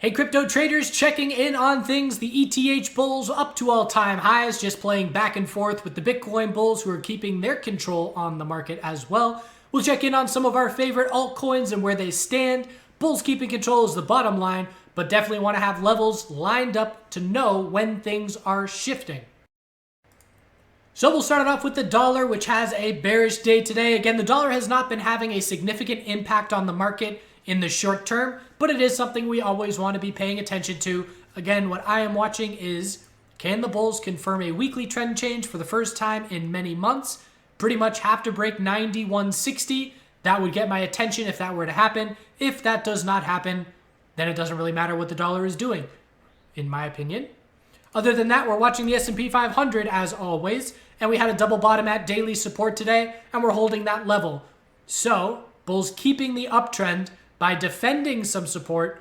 Hey crypto traders, checking in on things. The ETH bulls up to all-time highs, just playing back and forth with the Bitcoin bulls who are keeping their control on the market as well. We'll check in on some of our favorite altcoins and where they stand. Bulls keeping control is the bottom line, but definitely want to have levels lined up to know when things are shifting. So we'll start it off with the dollar, which has a bearish day today. Again, the dollar has not been having a significant impact on the market in the short term, but it is something we always want to be paying attention to. Again, what I am watching is, can the bulls confirm a weekly trend change for the first time in many months? Pretty much have to break 91.60. That would get my attention if that were to happen. If that does not happen, then it doesn't really matter what the dollar is doing, in my opinion. Other than that, we're watching the S&P 500 as always, and we had a double bottom at daily support today, and we're holding that level. So, bulls keeping the uptrend by defending some support,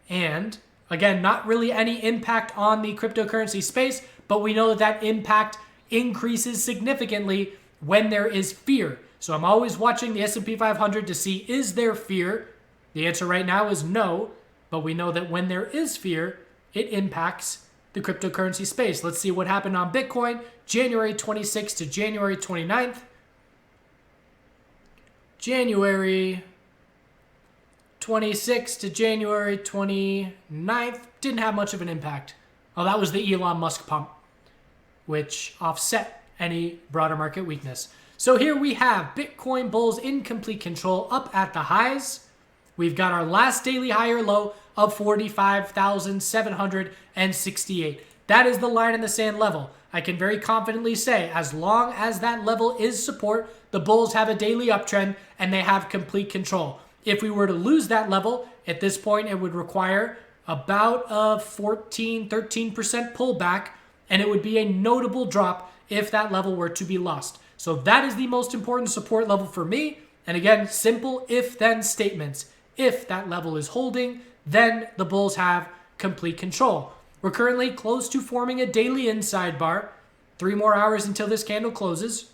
and again, not really any impact on the cryptocurrency space, but we know that that impact increases significantly when there is fear. So I'm always watching the S&P 500 to see, is there fear? The answer right now is no, but we know that when there is fear, it impacts the cryptocurrency space. Let's see what happened on Bitcoin, January 26th to January 29th. January 26th to January 29th, didn't have much of an impact. Oh, that was the Elon Musk pump, which offset any broader market weakness. So here we have Bitcoin bulls in complete control up at the highs. We've got our last daily high or low of 45,768. That is the line in the sand level. I can very confidently say, as long as that level is support, the bulls have a daily uptrend and they have complete control. If we were to lose that level, at this point, it would require about a 13% pullback, and it would be a notable drop if that level were to be lost. So that is the most important support level for me. And again, simple if-then statements. If that level is holding, then the bulls have complete control. We're currently close to forming a daily inside bar. 3 more hours until this candle closes.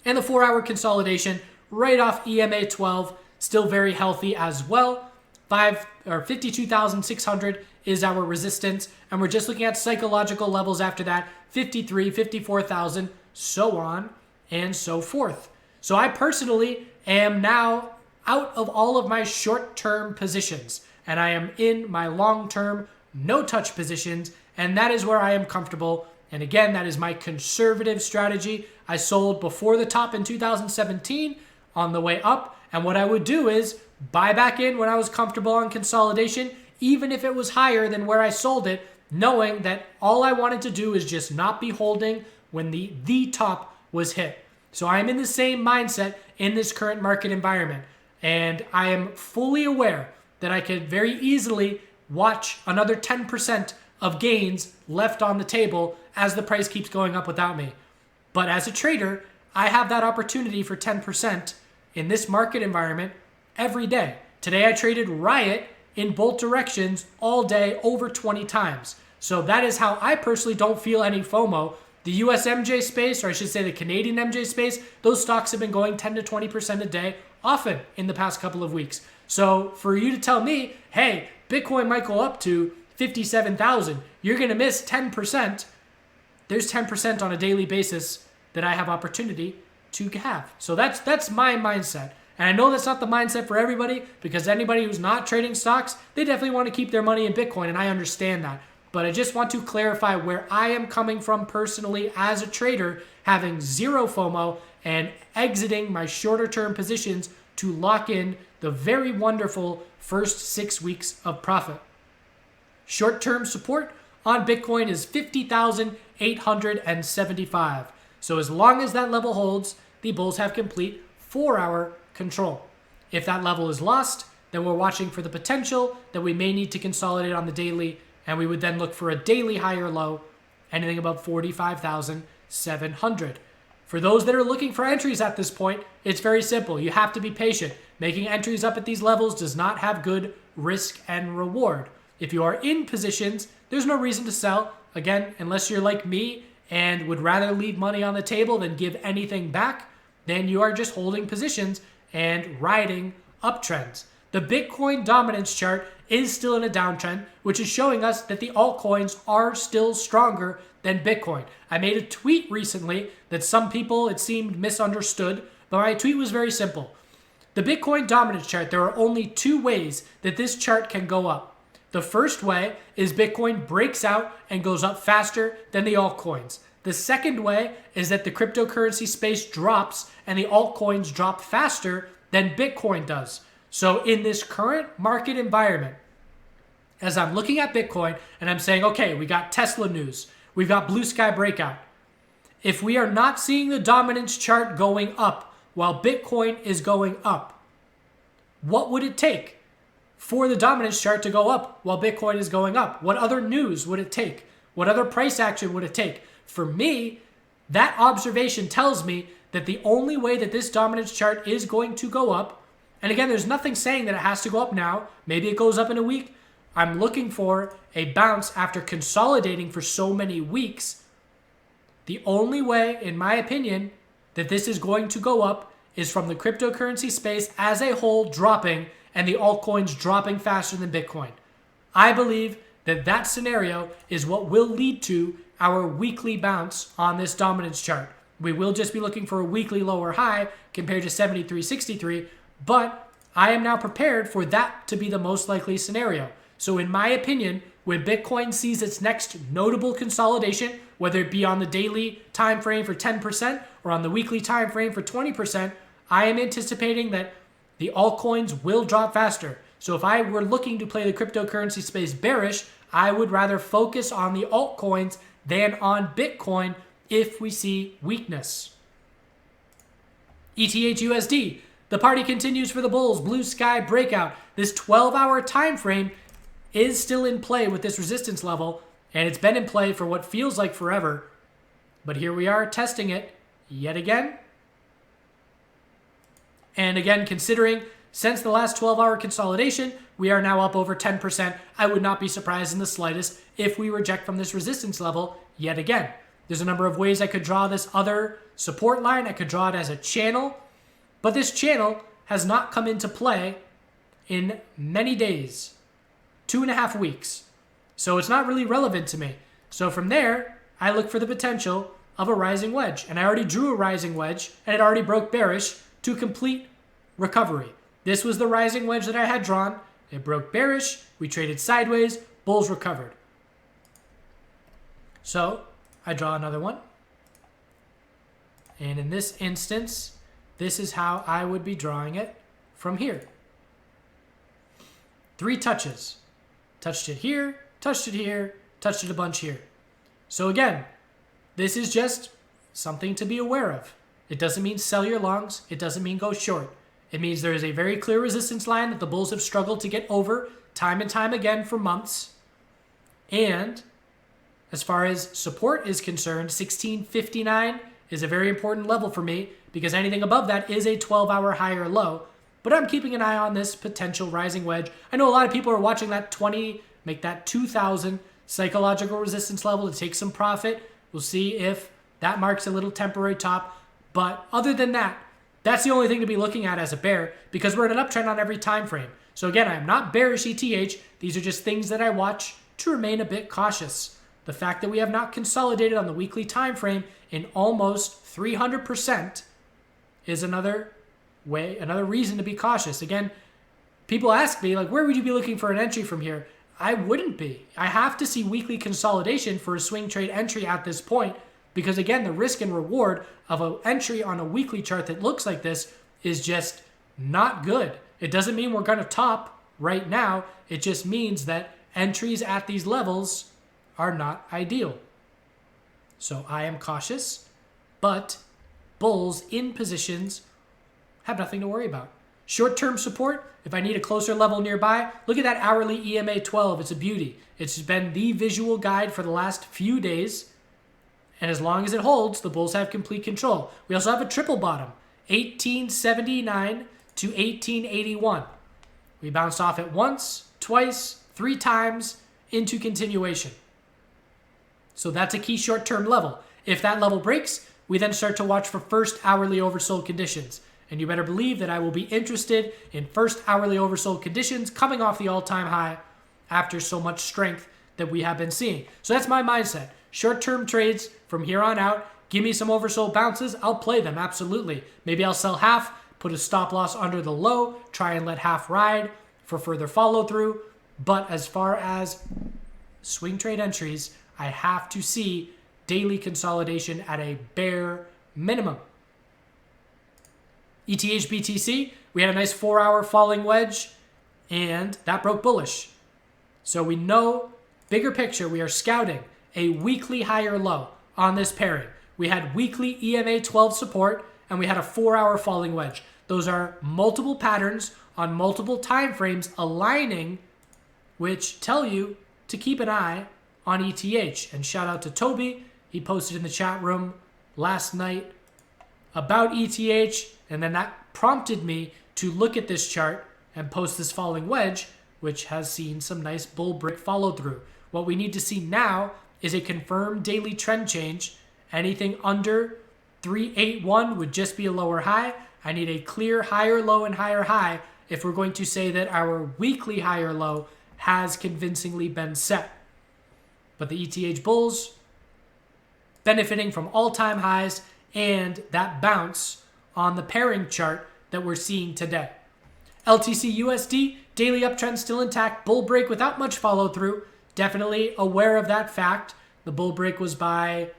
And the 4-hour consolidation right off EMA 12, still very healthy as well. 52,600 is our resistance. And we're just looking at psychological levels after that. 53, 54,000, so on and so forth. So I personally am now out of all of my short-term positions. And I am in my long-term no-touch positions. And that is where I am comfortable. And again, that is my conservative strategy. I sold before the top in 2017 on the way up. And what I would do is buy back in when I was comfortable on consolidation, even if it was higher than where I sold it, knowing that all I wanted to do is just not be holding when the top was hit. So I am in the same mindset in this current market environment. And I am fully aware that I could very easily watch another 10% of gains left on the table as the price keeps going up without me. But as a trader, I have that opportunity for 10% in this market environment every day. Today I traded Riot in both directions all day over 20 times. So that is how I personally don't feel any FOMO. The US MJ space, or I should say the Canadian MJ space, those stocks have been going 10 to 20% a day often in the past couple of weeks. So for you to tell me, hey, Bitcoin might go up to 57,000, you're going to miss 10%. There's 10% on a daily basis that I have opportunity to have. So that's my mindset. And I know that's not the mindset for everybody, because anybody who's not trading stocks, they definitely want to keep their money in Bitcoin, and I understand that. But I just want to clarify where I am coming from personally as a trader, having zero FOMO and exiting my shorter term positions to lock in the very wonderful first 6 weeks of profit. Short term support on Bitcoin is 50,875. So as long as that level holds, the bulls have complete 4-hour control. If that level is lost, then we're watching for the potential that we may need to consolidate on the daily, and we would then look for a daily high or low, anything above 45,700. For those that are looking for entries at this point, it's very simple. You have to be patient. Making entries up at these levels does not have good risk and reward. If you are in positions, there's no reason to sell. Again, unless you're like me and would rather leave money on the table than give anything back, then you are just holding positions and riding uptrends. The Bitcoin dominance chart is still in a downtrend, which is showing us that the altcoins are still stronger than Bitcoin. I made a tweet recently that some people, it seemed, misunderstood, but my tweet was very simple. The Bitcoin dominance chart, there are only two ways that this chart can go up. The first way is Bitcoin breaks out and goes up faster than the altcoins. The second way is that the cryptocurrency space drops and the altcoins drop faster than Bitcoin does. So in this current market environment, as I'm looking at Bitcoin and I'm saying, okay, we got Tesla news, we've got blue sky breakout. If we are not seeing the dominance chart going up while Bitcoin is going up, what would it take for the dominance chart to go up while Bitcoin is going up? What other news would it take? What other price action would it take? For me, that observation tells me that the only way that this dominance chart is going to go up, and again, there's nothing saying that it has to go up now. Maybe it goes up in a week. I'm looking for a bounce after consolidating for so many weeks. The only way, in my opinion, that this is going to go up is from the cryptocurrency space as a whole dropping and the altcoins dropping faster than Bitcoin. I believe that that scenario is what will lead to our weekly bounce on this dominance chart. We will just be looking for a weekly lower high compared to 73.63, but I am now prepared for that to be the most likely scenario. So in my opinion, when Bitcoin sees its next notable consolidation, whether it be on the daily time frame for 10% or on the weekly time frame for 20%, I am anticipating that the altcoins will drop faster. So if I were looking to play the cryptocurrency space bearish, I would rather focus on the altcoins than on Bitcoin if we see weakness. ETH/USD. The party continues for the bulls. Blue sky breakout. This 12-hour time frame is still in play with this resistance level, and it's been in play for what feels like forever. But here we are testing it yet again. And again, considering since the last 12-hour consolidation, we are now up over 10%. I would not be surprised in the slightest if we reject from this resistance level yet again. There's a number of ways I could draw this other support line. I could draw it as a channel, but this channel has not come into play in many days, 2.5 weeks. So it's not really relevant to me. So from there, I look for the potential of a rising wedge. And I already drew a rising wedge, and it already broke bearish to complete recovery. This was the rising wedge that I had drawn. It broke bearish. We traded sideways. Bulls recovered. So I draw another one. And in this instance, this is how I would be drawing it from here. 3 touches. Touched it here, touched it here, touched it a bunch here. So again, this is just something to be aware of. It doesn't mean sell your longs. It doesn't mean go short. It means there is a very clear resistance line that the bulls have struggled to get over time and time again for months. And as far as support is concerned, 1659 is a very important level for me because anything above that is a 12-hour high or low. But I'm keeping an eye on this potential rising wedge. I know a lot of people are watching that 20, make that 2000 psychological resistance level to take some profit. We'll see if that marks a little temporary top. But other than that, that's the only thing to be looking at as a bear because we're in an uptrend on every time frame. So again, I'm not bearish ETH. These are just things that I watch to remain a bit cautious. The fact that we have not consolidated on the weekly time frame in almost 300% is another reason to be cautious. Again, people ask me, like, where would you be looking for an entry from here? I wouldn't be. I have to see weekly consolidation for a swing trade entry at this point because, again, the risk and reward of an entry on a weekly chart that looks like this is just not good. It doesn't mean we're going to top right now. It just means that entries at these levels are not ideal. So I am cautious, but bulls in positions have nothing to worry about. Short-term support, if I need a closer level nearby, look at that hourly EMA 12. It's a beauty. It's been the visual guide for the last few days. And as long as it holds, the bulls have complete control. We also have a triple bottom, 1879 to 1881. We bounced off it once, twice, 3 times into continuation. So that's a key short-term level. If that level breaks, we then start to watch for first hourly oversold conditions. And you better believe that I will be interested in first hourly oversold conditions coming off the all-time high after so much strength that we have been seeing. So that's my mindset. Short-term trades from here on out. Give me some oversold bounces. I'll play them, absolutely. Maybe I'll sell half, put a stop loss under the low, try and let half ride for further follow-through. But as far as swing trade entries, I have to see daily consolidation at a bare minimum. ETH BTC, we had a nice 4-hour falling wedge, and that broke bullish. So we know, bigger picture, we are scouting a weekly higher low on this pairing. We had weekly EMA 12 support, and we had a 4-hour falling wedge. Those are multiple patterns on multiple time frames aligning, which tell you to keep an eye on ETH. And shout out to Toby. He posted in the chat room last night about ETH, and then that prompted me to look at this chart and post this falling wedge, which has seen some nice bull break follow through. What we need to see now is a confirmed daily trend change. Anything under 381 would just be a lower high. I need a clear higher low and higher high if we're going to say that our weekly higher low has convincingly been set. But the ETH bulls benefiting from all-time highs and that bounce on the pairing chart that we're seeing today. LTC USD, daily uptrend still intact, bull break without much follow through. Definitely aware of that fact. The bull break was by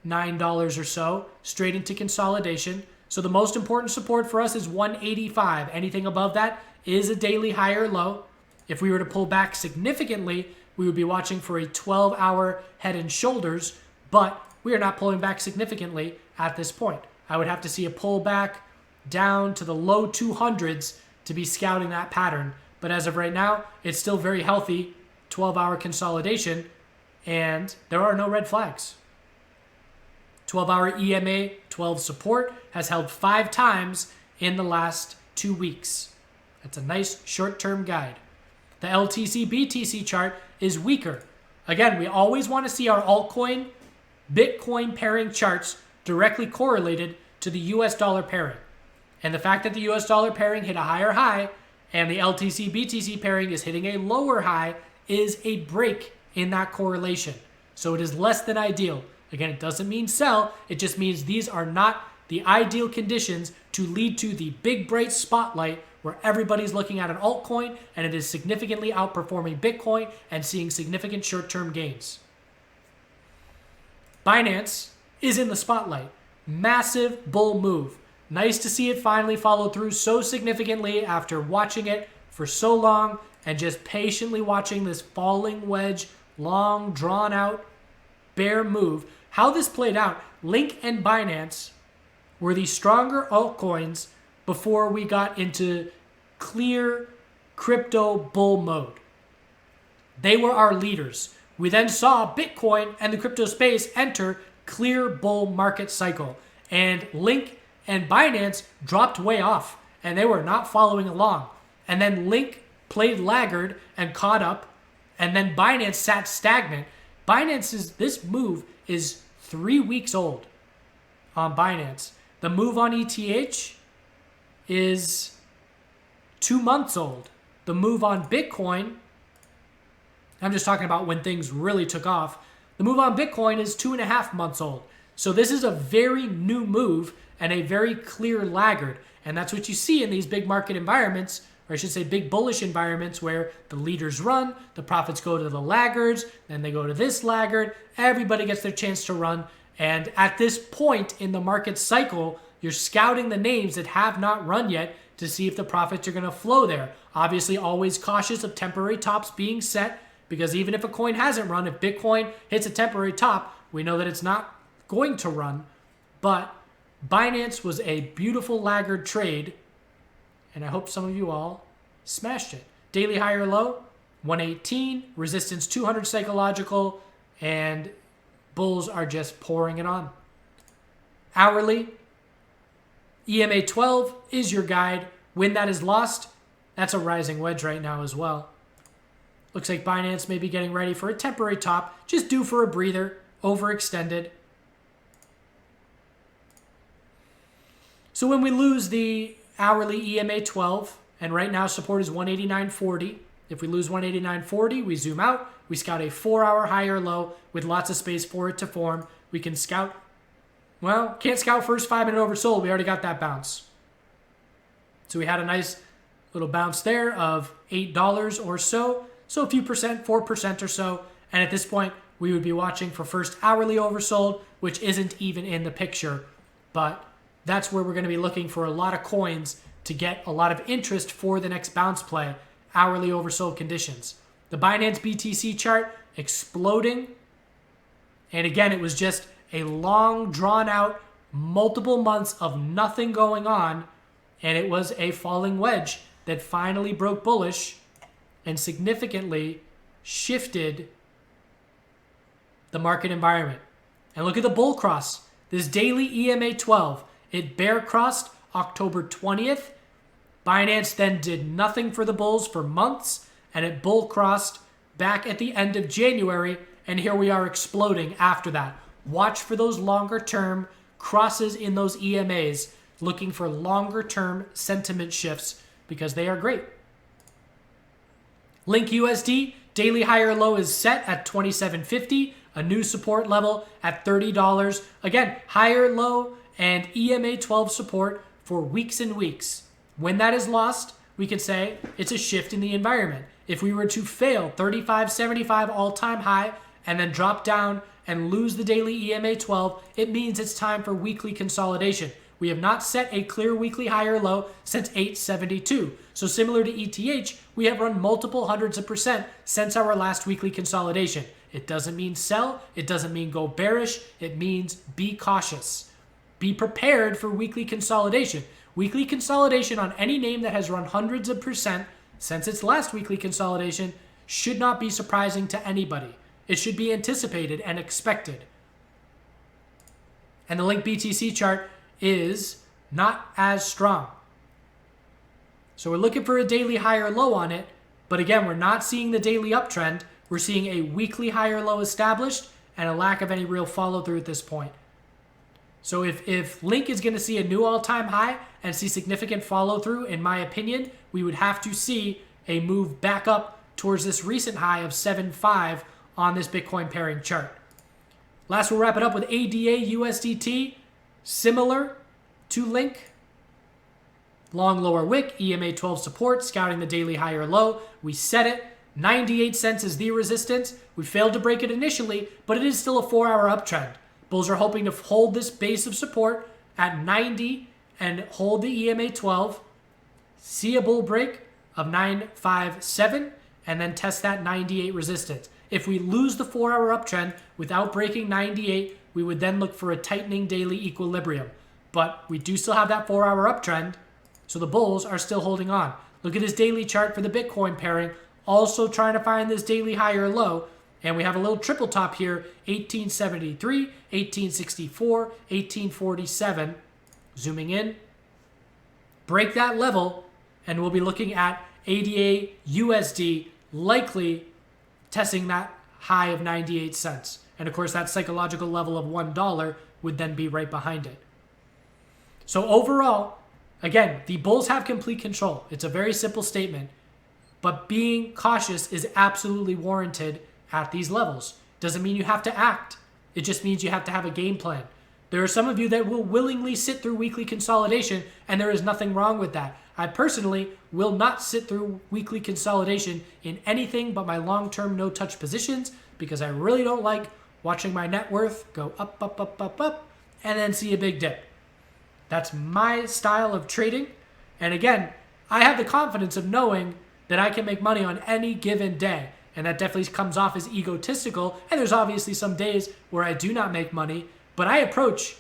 $9 or so, straight into consolidation. So the most important support for us is 185. Anything above that is a daily higher low. If we were to pull back significantly, we would be watching for a 12-hour head and shoulders, but we are not pulling back significantly at this point. I would have to see a pullback down to the low 200s to be scouting that pattern. But as of right now, it's still very healthy 12-hour consolidation, and there are no red flags. 12-hour EMA 12 support has held 5 times in the last 2 weeks. That's a nice short-term guide. The LTC BTC chart is weaker. Again, we always want to see our altcoin Bitcoin pairing charts directly correlated to the US dollar pairing. And the fact that the US dollar pairing hit a higher high and the LTC BTC pairing is hitting a lower high is a break in that correlation. So it is less than ideal. Again, it doesn't mean sell. It just means these are not the ideal conditions to lead to the big bright spotlight where everybody's looking at an altcoin and it is significantly outperforming Bitcoin and seeing significant short-term gains. Binance is in the spotlight. Massive bull move. Nice to see it finally follow through so significantly after watching it for so long and just patiently watching this falling wedge, long, drawn out, bear move. How this played out, Link and Binance were the stronger altcoins before we got into clear crypto bull mode. They were our leaders. We then saw Bitcoin and the crypto space enter clear bull market cycle. And Link and Binance dropped way off, and they were not following along. And then Link played laggard and caught up, and then Binance sat stagnant. This move is 3 weeks old on Binance. The move on ETH is 2 months old. The move on Bitcoin, I'm just talking about when things really took off. The move on Bitcoin is 2.5 months old. So this is a very new move and a very clear laggard. And that's what you see in these big market environments, or I should say big bullish environments where the leaders run, the profits go to the laggards, then they go to this laggard. Everybody gets their chance to run. And at this point in the market cycle, you're scouting the names that have not run yet to see if the profits are going to flow there. Obviously, always cautious of temporary tops being set, because even if a coin hasn't run, if Bitcoin hits a temporary top, we know that it's not going to run. But Binance was a beautiful laggard trade, and I hope some of you all smashed it. Daily higher low, 118, resistance 200 psychological, and bulls are just pouring it on. Hourly, EMA 12 is your guide. When that is lost, that's a rising wedge right now as well. Looks like Binance may be getting ready for a temporary top, just due for a breather, overextended. So when we lose the hourly EMA 12, and right now support is 189.40. If we lose 189.40, we zoom out. We scout a 4-hour high or low with lots of space for it to form. We can scout, well, can't scout first 5-minute oversold. We already got that bounce. So we had a nice little bounce there of $8 or so. So a few percent, 4% or so. And at this point, we would be watching for first hourly oversold, which isn't even in the picture. But that's where we're going to be looking for a lot of coins to get a lot of interest for the next bounce play, hourly oversold conditions. The Binance BTC chart exploding. And again, it was just a long, drawn out, multiple months of nothing going on. And it was a falling wedge that finally broke bullish and significantly shifted the market environment. And look at the bull cross. This daily EMA 12, it bear crossed October 20th. Binance then did nothing for the bulls for months, and it bull crossed back at the end of January, and here we are exploding after that. Watch for those longer term crosses in those EMAs, looking for longer term sentiment shifts because they are great. Link USD, daily high or low is set at 27.50, a new support level at $30. Again, higher low and EMA 12 support for weeks and weeks. When that is lost, we can say it's a shift in the environment. If we were to fail 35.75 all-time high and then drop down and lose the daily EMA 12, it means it's time for weekly consolidation. We have not set a clear weekly high or low since 872. So similar to ETH, we have run multiple hundreds of percent since our last weekly consolidation. It doesn't mean sell. It doesn't mean go bearish. It means be cautious. Be prepared for weekly consolidation. Weekly consolidation on any name that has run hundreds of percent since its last weekly consolidation should not be surprising to anybody. It should be anticipated and expected. And the Link BTC chart is not as strong. So we're looking for a daily high or low on it, but again, we're not seeing the daily uptrend. We're seeing a weekly high or low established and a lack of any real follow through at this point. So if Link is going to see a new all-time high and see significant follow-through, in my opinion, we would have to see a move back up towards this recent high of 7.5 on this Bitcoin pairing chart. Last, we'll wrap it up with ADA USDT, similar to Link. Long lower wick, EMA 12 support, scouting the daily high or low. We set it. 98 cents is the resistance. We failed to break it initially, but it is still a 4-hour uptrend. Bulls are hoping to hold this base of support at 90 and hold the EMA 12, see a bull break of 957, and then test that 98 resistance. If we lose the 4-hour uptrend without breaking 98, we would then look for a tightening daily equilibrium. But we do still have that 4-hour uptrend, so the bulls are still holding on. Look at this daily chart for the Bitcoin pairing, also trying to find this daily high or low. And we have a little triple top here, 1873, 1864, 1847. Zooming in, break that level, and we'll be looking at ADA USD likely testing that high of 98 cents. And of course, that psychological level of $1 would then be right behind it. So overall, again, the bulls have complete control. It's a very simple statement, but being cautious is absolutely warranted at these levels. Doesn't mean you have to act. It just means you have to have a game plan. There are some of you that will willingly sit through weekly consolidation, and there is nothing wrong with that. I personally will not sit through weekly consolidation in anything but my long-term no-touch positions because I really don't like watching my net worth go up, up, up, up, up, and then see a big dip. That's my style of trading. And again, I have the confidence of knowing that I can make money on any given day. And that definitely comes off as egotistical. And there's obviously some days where I do not make money. But I approach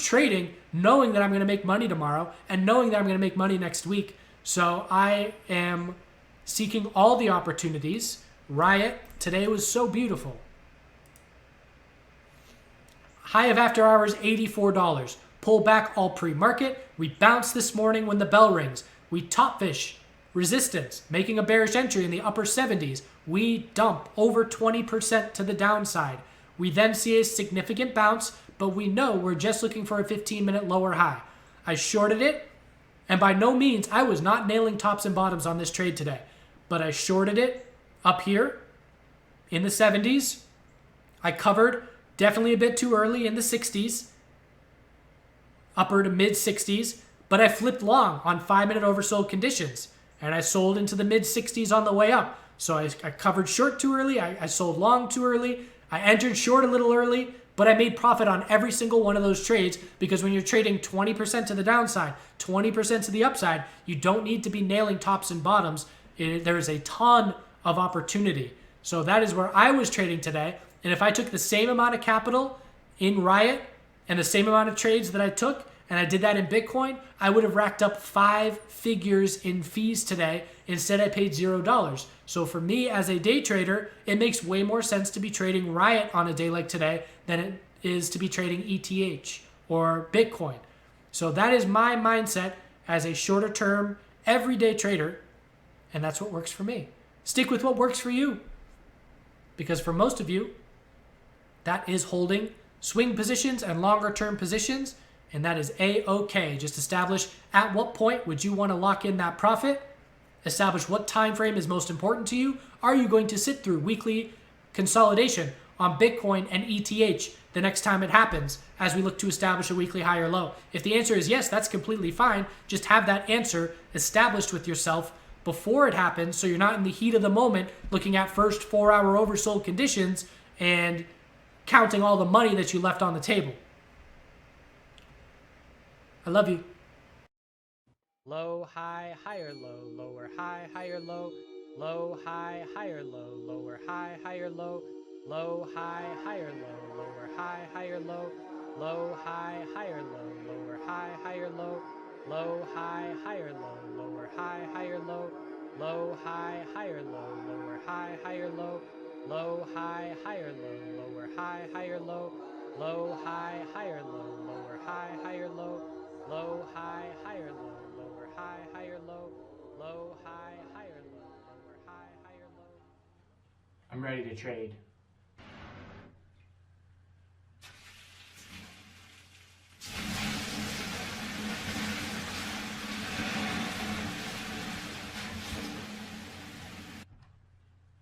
trading knowing that I'm going to make money tomorrow and knowing that I'm going to make money next week. So I am seeking all the opportunities. Riot today was so beautiful. High of after hours, $84. Pull back all pre-market. We bounce this morning when the bell rings. We top fish. Resistance, making a bearish entry in the upper 70s. We dump over 20% to the downside. We then see a significant bounce, but we know we're just looking for a 15-minute lower high. I shorted it, and by no means, I was not nailing tops and bottoms on this trade today, but I shorted it up here in the 70s. I covered definitely a bit too early in the 60s, upper to mid 60s, but I flipped long on 5-minute oversold conditions, and I sold into the mid 60s on the way up. So I covered short too early, I sold long too early, I entered short a little early, but I made profit on every single one of those trades, because when you're trading 20% to the downside, 20% to the upside, you don't need to be nailing tops and bottoms. There is a ton of opportunity. So that is where I was trading today. And if I took the same amount of capital in Riot and the same amount of trades that I took, and I did that in Bitcoin, I would have racked up 5 figures in fees today. Instead, I paid $0. So for me as a day trader, it makes way more sense to be trading Riot on a day like today than it is to be trading ETH or Bitcoin. So that is my mindset as a shorter term, everyday trader. And that's what works for me. Stick with what works for you. Because for most of you, that is holding swing positions and longer term positions. And that is A-OK. Just establish at what point would you want to lock in that profit. Establish what time frame is most important to you. Are you going to sit through weekly consolidation on Bitcoin and ETH the next time it happens as we look to establish a weekly high or low? If the answer is yes, that's completely fine. Just have that answer established with yourself before it happens, so you're not in the heat of the moment looking at first 4-hour oversold conditions and counting all the money that you left on the table. I love you. Low, high, higher, low, lower, high, higher, low, low, high, higher, low, lower, high, higher, low, low, high, higher, low, lower, high, higher, low, low, high, higher, low, lower, high, higher, low, low, high, higher, low, lower, high, higher, low, low, high, higher, low, lower, high, higher, low, low, high, higher, low, lower, high, higher, low, low, high, higher, low, lower, high, higher, low, low, high, higher, low, lower, high, higher, low, low, high, higher, low, lower, high, higher, low. I'm ready to trade.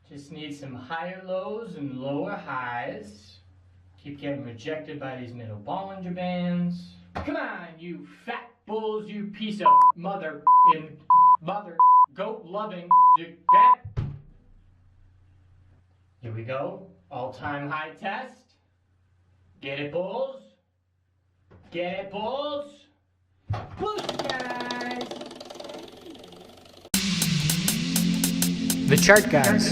Just need some higher lows and lower highs. Keep getting rejected by these middle Bollinger Bands. Come on, you fat bulls, you piece of mother goat loving fat. Here we go. All-time high test. Get it, bulls. Get it, bulls. Push, guys. The chart guys.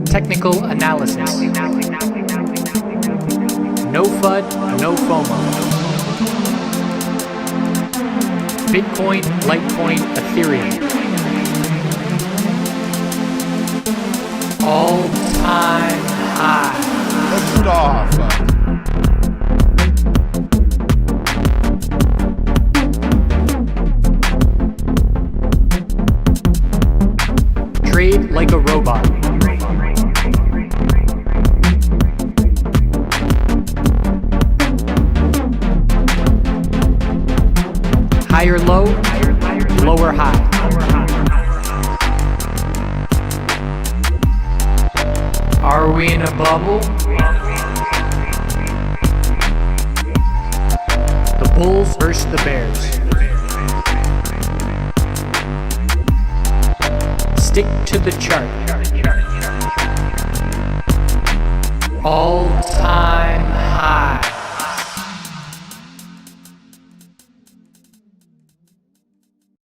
Technical analysis. No FUD, no FOMO. Bitcoin, Litecoin, Ethereum. All-time high. Let's shoot off. Trade like a robot. Higher low, lower high. Are we in a bubble? The Bulls versus the Bears. Stick to the chart. All-time high.